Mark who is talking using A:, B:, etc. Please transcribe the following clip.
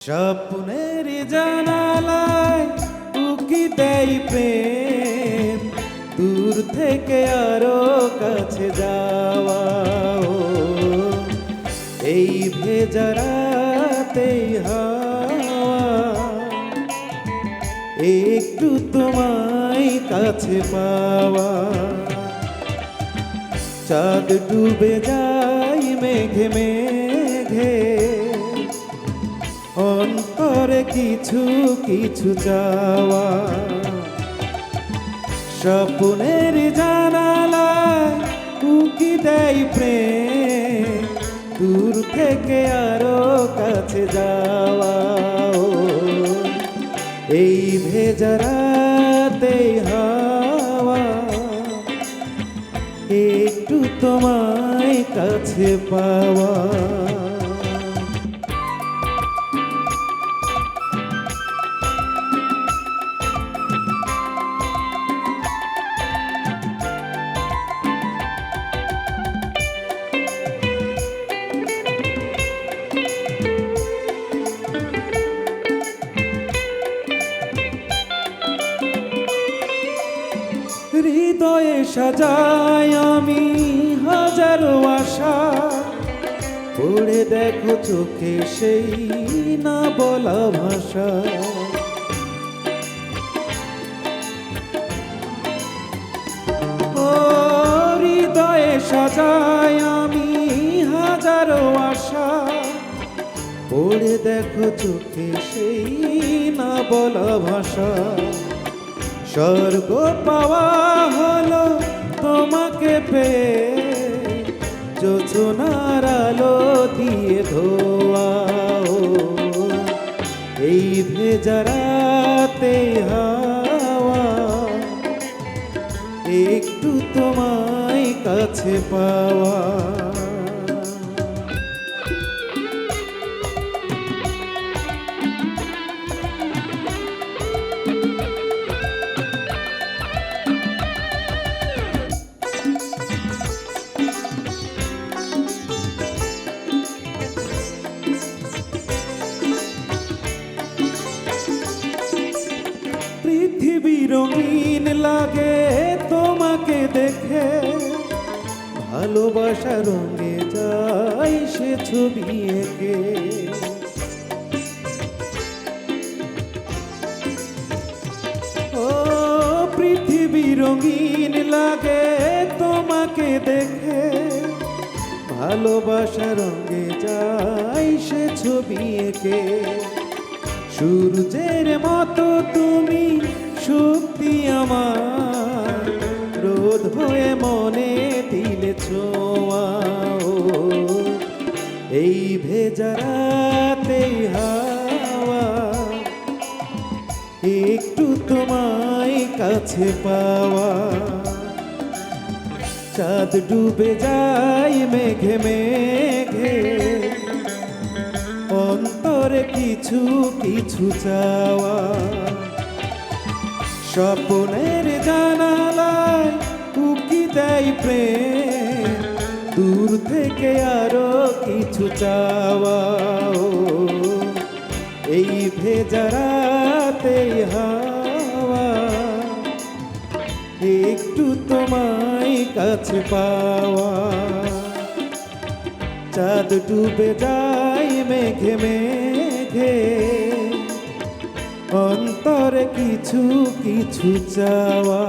A: স্বপ্নের জানালায় উকি দেয় প্রেম, দূর থেকে আরো কাছে যাওয়া। ও, এই ভেজা রাতেই হাওয়া একটু তোমায় কাছে পাওয়া। চাঁদ ডুবে যায় মেঘে মেঘে, অন্তরে কিছু কিছু চাওয়া। স্বপ্নের জানালায় উকি দেয় প্রেম, দূর থেকে আরো কাছে যাওয়া। ও, এই ভেজা রাতে হাওয়া একটু তোমায় কাছে পাওয়া। হৃদয়ে সাজাই আমি হাজারো আশা, পড়ে দেখো চোখে সেই না বলা ভাষা। ও হৃদয়ে সাজাই আমি হাজারো আশা, পড়ে দেখো চোখে সেই না বলা ভাষা। স্বর্গ পাওয়া হলো তোমাকে পেয়ে, যোজনার আলো দিয়ে ধোয়া। ও, এই ভেজা রাতে হাওয়া একটু তোমায় কাছে পাওয়া। পৃথিবী রঙিন লাগে তোমাকে দেখে, ভালোবাসা রঙে যায় সে ছবি এঁকে। ও পৃথিবী রঙিন লাগে তোমাকে দেখে, ভালোবাসা রঙে যায় সে ছবি এঁকে। সূর্যের মতো তুমি শক্তি আমার, রোদ হয়ে মনে দিলে ছোঁয়া। ও, এই ভেজা রাতে হাওয়া একটু তোমায় কাছে পাওয়া। চাঁদ ডুবে যায় মেঘে মেঘে, অন্তরে কিছু কিছু চাওয়া। স্বপ্নের জানালায় উকি দেয় প্রেম, দূর থেকে আরো কিছু চাওয়া। ও, এই ভেজা রাতে হাওয়া একটু তোমায় কাছে পাওয়া। চাঁদ ডুবে যায় মেঘে মেঘে, অন্তরে কিছু কিছু চাওয়া।